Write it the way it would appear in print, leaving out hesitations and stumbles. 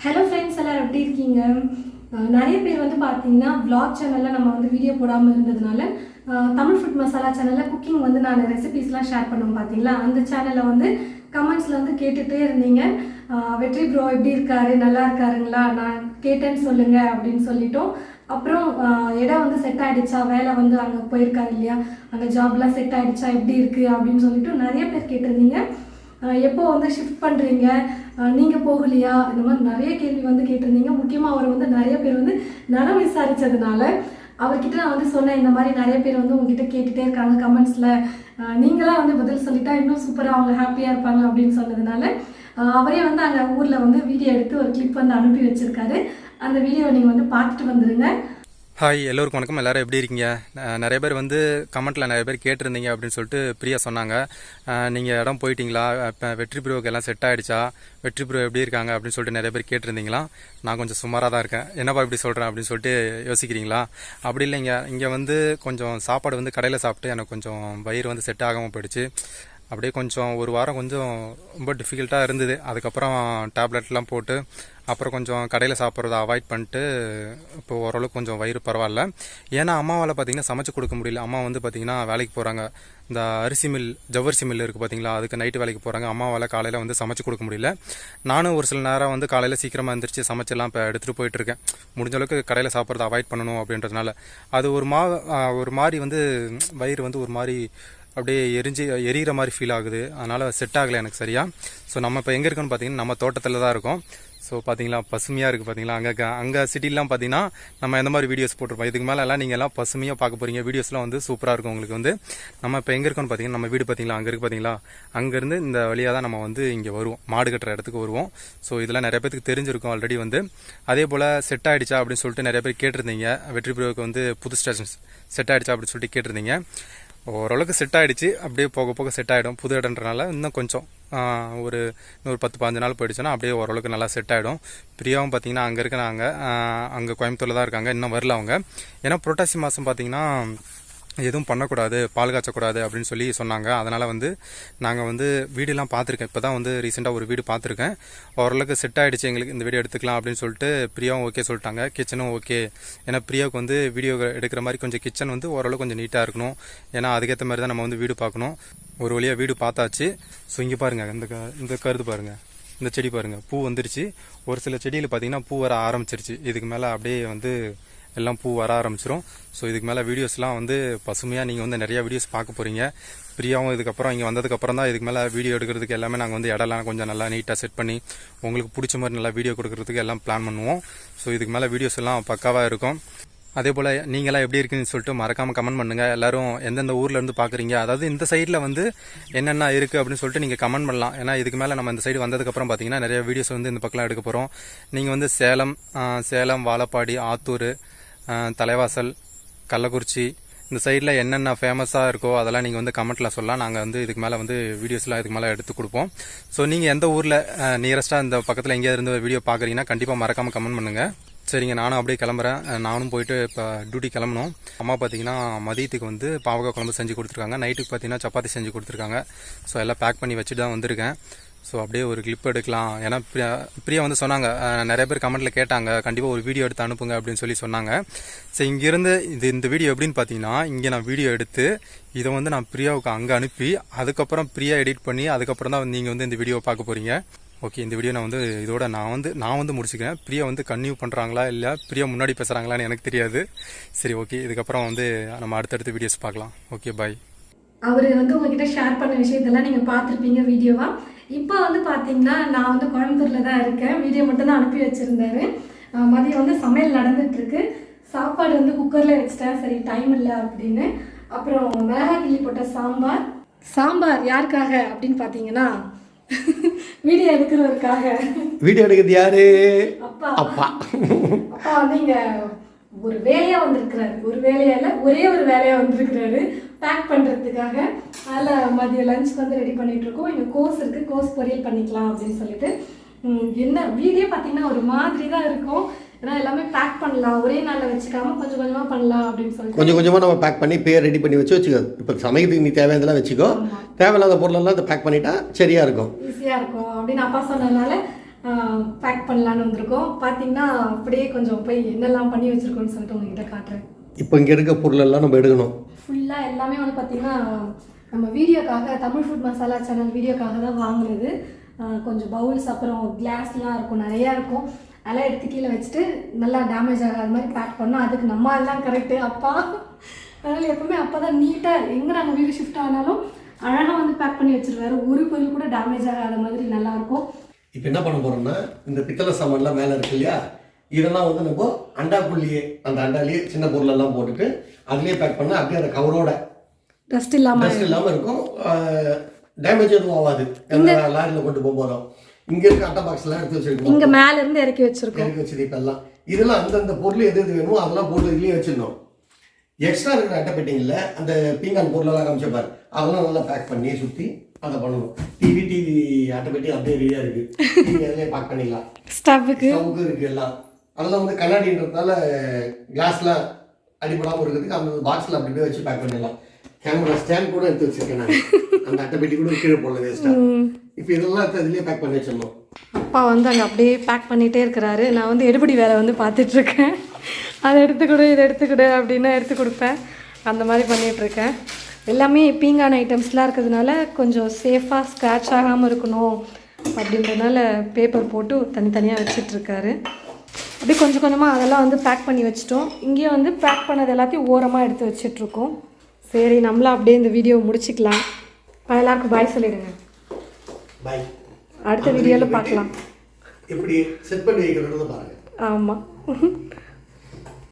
Hello friends, எல்லோரும் எப்படி இருக்கீங்க? நிறைய பேர் வந்து பார்த்தீங்கன்னா வ்ளாக் சேனலில் நம்ம வந்து வீடியோ போடாமல் இருந்ததுனால தமிழ் ஃபுட் மசாலா சேனலில் குக்கிங் வந்து நான் ரெசிபீஸ்லாம் ஷேர் பண்ணுவேன் பார்த்தீங்களா. அந்த சேனலில் வந்து கமெண்ட்ஸில் வந்து கேட்டுகிட்டே இருந்தீங்க, வெற்றி ப்ரோ எப்படி இருக்காரு, நல்லா இருக்காருங்களா, நான் கேட்டேன்னு சொல்லுங்கள் அப்படின்னு சொல்லிட்டோம். அப்புறம் இடம் வந்து செட் ஆகிடுச்சா, வேலை வந்து அங்கே போயிருக்காரு இல்லையா, அங்கே ஜாப்லாம் செட் ஆகிடுச்சா, எப்படி இருக்குது அப்படின்னு சொல்லிட்டு நிறைய பேர் கேட்டிருந்தீங்க. எப்போ வந்து ஷிஃப்ட் பண்ணுறீங்க, நீங்கள் போகலையா, இந்த மாதிரி நிறைய கேள்வி வந்து கேட்டிருந்தீங்க. முக்கியமாக அவர் வந்து நிறைய பேர் வந்து நலம் விசாரித்ததுனால அவர்கிட்ட நான் வந்து சொன்னேன், இந்த மாதிரி நிறைய பேர் வந்து உங்ககிட்ட கேட்டுகிட்டே இருக்காங்க கமெண்ட்ஸில், நீங்களாம் வந்து பதில் சொல்லிட்டா இன்னும் சூப்பராக அவங்க ஹாப்பியாக இருப்பாங்க அப்படின்னு சொன்னதுனால அவரே வந்து அங்கே ஊரில் வந்து வீடியோ எடுத்து ஒரு கிளிப் வந்து அனுப்பி வச்சுருக்காரு. அந்த வீடியோவை நீங்கள் வந்து பார்த்துட்டு வந்துடுங்க. ஹாய், எல்லோருக்கும் வணக்கம். எல்லோரும் எப்படி இருக்கீங்க? நிறைய பேர் வந்து கமெண்ட்டில் நிறைய பேர் கேட்டிருந்தீங்க அப்படின்னு சொல்லிட்டு பிரியா சொன்னாங்க. நீங்கள் இடம் போயிட்டீங்களா, இப்போ வெற்றி ப்ரோவுக்கு எல்லாம் செட் ஆகிடுச்சா, வெற்றி ப்ரோ எப்படி இருக்காங்க அப்படின்னு சொல்லிட்டு நிறைய பேர் கேட்டிருந்தீங்களா. நான் கொஞ்சம் சுமாராக தான் இருக்கேன். என்னப்பா இப்படி சொல்கிறேன் அப்படின்னு சொல்லிட்டு யோசிக்கிறீங்களா? அப்படி இல்லைங்க, இங்கே வந்து கொஞ்சம் சாப்பாடு வந்து கடையில் சாப்பிட்டு எனக்கு கொஞ்சம் வயிறு வந்து செட் ஆகாமல் போயிடுச்சு. அப்படியே கொஞ்சம் ஒரு வாரம் கொஞ்சம் ரொம்ப டிஃபிகல்ட்டாக இருந்தது. அதுக்கப்புறம் டேப்லெட்லாம் போட்டு அப்புறம் கொஞ்சம் கடையில் சாப்பிட்றத அவாய்ட் பண்ணிட்டு இப்போ ஓரளவுக்கு கொஞ்சம் வயிறு பரவாயில்ல. ஏன்னா அம்மாவால் பார்த்திங்கன்னா சமைச்சு கொடுக்க முடியல. அம்மா வந்து பார்த்திங்கன்னா வேலைக்கு போகிறாங்க. இந்த அரிசி மில், ஜவ்வரிசி மில் இருக்குது பார்த்திங்களா, அதுக்கு நைட்டு வேலைக்கு போகிறாங்க. அம்மாவால் காலையில் வந்து சமைச்சு கொடுக்க முடியல. நானும் ஒரு சில நேரம் வந்து காலையில் சீக்கிரமாக எழுந்திரிச்சு சமைச்செல்லாம் இப்போ எடுத்துகிட்டு போயிட்டுருக்கேன். முடிஞ்ச அளவுக்கு கடையில் சாப்பிட்றத அவாய்ட் பண்ணணும் அப்படின்றதுனால. அது ஒரு மாதிரி வந்து வயிறு வந்து ஒரு மாதிரி அப்படியே எரியிற மாதிரி ஃபீல் ஆகுது. அதனால் செட் ஆகலை எனக்கு சரியாக. ஸோ நம்ம இப்போ எங்கே இருக்கோன்னு பார்த்தீங்கன்னா நம்ம தோட்டத்தில் தான் இருக்கோம். ஸோ பார்த்தீங்களா பசுமையாக இருக்குது பார்த்தீங்களா. அங்கே சிட்டிலாம் பார்த்தீங்கன்னா நம்ம எந்த மாதிரி வீடியோஸ் போட்டிருப்போம். இதுக்கு மேலே எல்லாம் நீங்கள் எல்லாம் பசுமையாக பார்க்க போகிறீங்க. வீடியோஸ்லாம் வந்து சூப்பராக இருக்கும் உங்களுக்கு வந்து. நம்ம இப்போ எங்கே இருக்கோன்னு பார்த்தீங்கன்னா நம்ம வீடு பார்த்தீங்களா அங்கே இருக்குது பார்த்தீங்களா. அங்கேருந்து இந்த வழியாக தான் நம்ம வந்து இங்கே வருவோம், மாடு கட்டுற இடத்துக்கு வருவோம். ஸோ இதெல்லாம் நிறைய பேருக்கு தெரிஞ்சிருக்கும் ஆல்ரெடி வந்து. அதே போல் செட் ஆகிடுச்சா அப்படின்னு சொல்லிட்டு நிறைய பேர் கேட்டிருந்தீங்க. வெற்றி ப்ரோவுக்கு வந்து புது ஸ்டேஷன் செட் ஆகிடுச்சா அப்படின்னு சொல்லிட்டு கேட்டிருந்தீங்க. ஓரளவுக்கு செட் ஆகிடுச்சு. அப்படியே போக போக செட் ஆகிடும். புது இடன்றனால இன்னும் கொஞ்சம் ஒரு 10-15 நாள் போயிடுச்சுன்னா அப்படியே ஓரளவுக்கு நல்லா செட் ஆகிடும். பிரியாவும் பார்த்தீங்கன்னா அங்கே இருக்கிறாங்க, அங்கே கோயம்புத்தூரில் தான் இருக்காங்க, இன்னும் வரல அவங்க. ஏன்னா புரட்டாசி மாதம் பார்த்தீங்கன்னா எதுவும் பண்ணக்கூடாது, பால் காய்ச்சக்கூடாது அப்படின்னு சொல்லி சொன்னாங்க. அதனால் வந்து நாங்கள் வந்து வீடெல்லாம் பார்த்துருக்கேன். இப்போ தான் வந்து ரீசெண்டாக ஒரு வீடு பார்த்துருக்கேன். ஓரளவுக்கு செட் ஆகிடுச்சு எங்களுக்கு, இந்த வீடியோ எடுத்துக்கலாம் அப்படின்னு சொல்லிட்டு பிரியாவும் ஓகே சொல்லிட்டாங்க. கிச்சனும் ஓகே. ஏன்னா பிரியாவுக்கு வந்து வீடியோ எடுக்கிற மாதிரி கொஞ்சம் கிச்சன் வந்து ஓரளவுக்கு கொஞ்சம் நீட்டாக இருக்கணும். ஏன்னா அதுக்கேற்ற மாதிரி தான் நம்ம வந்து வீடு பார்க்கணும். ஒரு வழியாக வீடு பார்த்தாச்சு. ஸோ இங்கே பாருங்கள், இந்த கருது பாருங்கள், இந்த செடி பாருங்கள், பூ வந்துருச்சு. ஒரு சில செடியில் பார்த்தீங்கன்னா பூ வர ஆரம்பிச்சிருச்சு. இதுக்கு மேலே அப்படியே வந்து எல்லாம் பூ வர ஆரம்பிச்சிடும். ஸோ இதுக்கு மேலே வீடியோஸ்லாம் வந்து பசுமையாக நீங்கள் வந்து நிறையா வீடியோஸ் பார்க்க போகிறீங்க. பிரியாவும் இதுக்கப்புறம் இங்கே வந்ததுக்கப்புறம் தான் இதுக்கு மேலே வீடியோ எடுக்கிறதுக்கு எல்லாமே நாங்கள் வந்து இடம்லாம் கொஞ்சம் நல்லா நீட்டாக செட் பண்ணி உங்களுக்கு பிடிச்ச மாதிரி நல்லா வீடியோ கொடுக்கறதுக்கு எல்லாம் பிளான் பண்ணுவோம். ஸோ இதுக்கு மேலே வீடியோஸ் எல்லாம் பக்காவாக இருக்கும். அதே போல் நீங்களாம் எப்படி இருக்குன்னு சொல்லிட்டு மறக்காமல் கமெண்ட் பண்ணுங்கள். எல்லோரும் எந்தெந்த ஊரில் இருந்து பார்க்குறீங்க, அதாவது இந்த சைடில் வந்து என்னென்ன இருக்குது அப்படின்னு சொல்லிட்டு நீங்கள் கமெண்ட் பண்ணலாம். ஏன்னா இதுக்கு மேலே நம்ம இந்த சைடு வந்ததுக்கப்புறம் பார்த்தீங்கன்னா நிறைய வீடியோஸ் வந்து இந்த பக்கம்லாம் எடுக்க போகிறோம். நீங்கள் வந்து சேலம், வாழப்பாடி, ஆத்தூர், தலைவாசல், கள்ளக்குறிச்சி இந்த சைடில் என்னென்ன ஃபேமஸாக இருக்கோ அதெல்லாம் நீங்கள் வந்து கமெண்ட்டில் சொல்லலாம். நாங்கள் வந்து இதுக்கு மேலே வந்து வீடியோஸ்லாம் இதுக்கு மேலே எடுத்து கொடுப்போம். ஸோ நீங்கள் எந்த ஊரில் நியரஸ்ட்டாக இந்த பக்கத்தில் எங்கேயாவது இருந்து வீடியோ பார்க்குறீங்கன்னா கண்டிப்பாக மறக்காமல் கமெண்ட் பண்ணுங்கள். சரிங்க, நானும் அப்படியே கிளம்புறேன். நானும் போயிட்டு இப்போ டியூட்டி கிளம்பணும். அம்மா பார்த்தீங்கன்னா மதியத்துக்கு வந்து பாவக்காய் குழம்பு செஞ்சு கொடுத்துருக்காங்க. நைட்டுக்கு பார்த்தீங்கன்னா சப்பாத்தி செஞ்சு கொடுத்துருக்காங்க. ஸோ எல்லாம் பேக் பண்ணி வச்சுட்டு தான் வந்திருக்கேன். ஸோ அப்படியே ஒரு கிளிப் எடுக்கலாம். ஏன்னா பிரியா வந்து சொன்னாங்க, நிறைய பேர் கமெண்ட்டில் கேட்டாங்க, கண்டிப்பாக ஒரு வீடியோ எடுத்து அனுப்புங்க அப்படின்னு சொல்லி சொன்னாங்க. ஸோ இங்கேருந்து இந்த வீடியோ எப்படின்னு பார்த்தீங்கன்னா, இங்கே நான் வீடியோ எடுத்து இதை வந்து நான் பிரியாவுக்கு அங்கே அனுப்பி அதுக்கப்புறம் பிரியா எடிட் பண்ணி அதுக்கப்புறம் தான் நீங்கள் வந்து இந்த வீடியோவை பார்க்க போகிறீங்க. ஓகே, இந்த வீடியோ நான் வந்து இதோட நான் வந்து முடிச்சுக்கிறேன். பிரியா வந்து கன்டினியூ பண்ணுறாங்களா இல்லை பிரியா முன்னாடி பேசுகிறாங்களான்னு எனக்கு தெரியாது. சரி, ஓகே, இதுக்கப்புறம் வந்து நம்ம அடுத்தடுத்த வீடியோஸ் பார்க்கலாம். ஓகே, பாய். அவர் வந்து உங்ககிட்ட ஷேர் பண்ண விஷயத்தெல்லாம் நீங்கள் பார்த்துருப்பீங்க வீடியோவா. இப்போ வந்து பார்த்தீங்கன்னா நான் வந்து கோயம்புத்தூரில் தான் இருக்கேன். வீடியோ மட்டும் தான் அனுப்பி வச்சுருந்தாரு. மதியம் வந்து சமையல் நடந்துகிட்ருக்கு. சாப்பாடு வந்து குக்கரில் வச்சுட்டேன், சரி டைம் இல்லை அப்படின்னு. அப்புறம் மிளகாய் கிள்ளி போட்ட சாம்பார் யாருக்காக அப்படின்னு பார்த்தீங்கன்னா வீடியோ எடுக்கிறவருக்காக. வீடியோ எடுக்கிறது யாரு? அப்பா. அப்பா வந்து இங்கே ஒரு வேலையாக வந்திருக்கிறாரு. ஒரு வேலையால் ஒரே ஒரு வேலையாக வந்திருக்கிறாரு பேக் பண்ணுறதுக்காக. அதில் மதியம் லஞ்ச் வந்து ரெடி பண்ணிகிட்ருக்கோம். இங்கே கோஸ் இருக்குது, கோஸ் பொரியல் பண்ணிக்கலாம் அப்படின்னு சொல்லிட்டு. என்ன வீடியோ பார்த்தீங்கன்னா ஒரு மாதிரி தான் இருக்கும். ஏன்னா எல்லாமே பேக் பண்ணலாம், ஒரே நாளில் வச்சுக்காம கொஞ்சம் கொஞ்சமாக பண்ணலாம் அப்படின்னு சொல்லிட்டு கொஞ்சம் கொஞ்சமாக நம்ம பேக் பண்ணி பேர் ரெடி பண்ணி வச்சுக்கோ. இப்போ சமைக்கிறதுக்கு நீ தேவையானதெல்லாம் வச்சுக்கோ, தேவையில்லாத பொருளெல்லாம் அதை பேக் பண்ணிட்டா சரியாக இருக்கும், ஈஸியாக இருக்கும் அப்படின்னு அப்பா சொன்னதுனால பேக் பண்ணலான்னு வந்திருக்கோம். பார்த்தீங்கன்னா அப்படியே கொஞ்சம் போய் என்னெல்லாம் பண்ணி வச்சுருக்கோன்னு சொல்லிட்டு உங்ககிட்ட காட்டுறேன். இப்போ இங்கே இருக்க பொருளெல்லாம் நம்ம எடுக்கணும். ஃபுல்லாக எல்லாமே வந்து பார்த்திங்கன்னா நம்ம வீடியோக்காக தமிழ் ஃபுட் மசாலா சேனல் வீடியோக்காக தான் வாங்கினது. கொஞ்சம் பவுல்ஸ் அப்புறம் கிளாஸ்லாம் இருக்கும், நிறையா இருக்கும். அதெல்லாம் எடுத்து கீழே வச்சுட்டு நல்லா டேமேஜ் ஆகாத மாதிரி பேக் பண்ணோம். அதுக்கு நம்ம எல்லாம் கரெக்டு அப்பா. அதனால் எப்போவுமே அப்போ தான் நீட்டாக எங்கே நாங்கள் வீடு ஷிஃப்ட் ஆனாலும் அழகாக வந்து பேக் பண்ணி வச்சுருவாரு. ஒரு பொருள் கூட டேமேஜ் ஆகாத மாதிரி நல்லாயிருக்கும். இப்போ என்ன பண்ண போகிறோம்னா, இந்த பித்தளை சாமான்லாம் மேலே இருக்கு இல்லையா, இதெல்லாம் வந்து நம்ம அண்டாக்குள்ளேயே அந்த அண்டாலேயே சின்ன பொருளெல்லாம் போட்டுட்டு அதுலேயே பேக் பண்ணால் அப்படியே அந்த கவரோட டஸ்ட் இல்லாமல் இருக்கும். டேமேஜ் எதுவும் ஆகாது. எந்த லாரியில் கொண்டு போகிறோம். இங்கே இருக்க அட்டை பாக்ஸ்லாம் எடுத்து வச்சுருக்கோம். இங்கே மேலேருந்து இறக்கி வச்சுருக்கோம். இதெல்லாம் அந்தந்த பொருள் எது எது வேணுமோ அதெல்லாம் போட்டு இதுலேயே வச்சிடணும். எக்ஸ்ட்ரா இருக்கிற அட்டை பெட்டிங்கில் அந்த பீங்கான் பொருளெல்லாம் காமிச்சப்பார், அதெல்லாம் நல்லா பேக் பண்ணி சுற்றி அதை பண்ணணும். டிவி அட்டை பெட்டி அப்படியே ரெடியாக இருக்குது. டிவி அதிலே பேக் பண்ணிக்கலாம். ஸ்டவ்வுக்கு இருக்குது எல்லாம். அதெல்லாம் வந்து கண்ணாடின்றதுனால கிளாஸ்லாம் அடிப்படாமல் இருக்கிறதுக்கு அந்த பாக்ஸில் அப்படியே வச்சு பேக் பண்ணிடலாம். கேமரா ஸ்டாண்ட் கூட எடுத்து வச்சுருக்கேன் நான். அந்த அட்டை பெட்டி கூட கீழே போடல வேஸ்ட்டாக. இப்போ இதெல்லாம் எடுத்து அதிலே பேக் பண்ணி வச்சிடணும். அப்பா வந்து அங்கே அப்படியே பேக் பண்ணிகிட்டே இருக்கிறாரு. நான் வந்து எடுபடி வேலை வந்து பார்த்துட்ருக்கேன். அதை எடுத்துக்கொடு இதை எடுத்துக்கொடு அப்படின்னா எடுத்து கொடுப்பேன். அந்த மாதிரி பண்ணிகிட்ருக்கேன். எல்லாமே பீங்கான ஐட்டம்ஸ்லாம் இருக்கிறதுனால கொஞ்சம் சேஃபாக ஸ்க்ராட்ச் ஆகாமல் இருக்கணும் அப்படின்றதுனால பேப்பர் போட்டு தனித்தனியாக வச்சிட்ருக்காரு. அப்படியே கொஞ்சம் கொஞ்சமாக அதெல்லாம் வந்து பேக் பண்ணி வச்சிட்டோம். இங்கேயும் வந்து பேக் பண்ணது எல்லாத்தையும் ஓரமாக எடுத்து வச்சிட்ருக்கோம். சரி, நம்மளும் அப்படியே இந்த வீடியோவை முடிச்சிக்கலாம். எல்லாருக்கும் பாய் சொல்லிடுங்க. பாய். அடுத்த வீடியோவில் பார்க்கலாம். எப்படி செட் பண்ணி வைக்கிறதுன்னு பாருங்கள். ஆமாம்.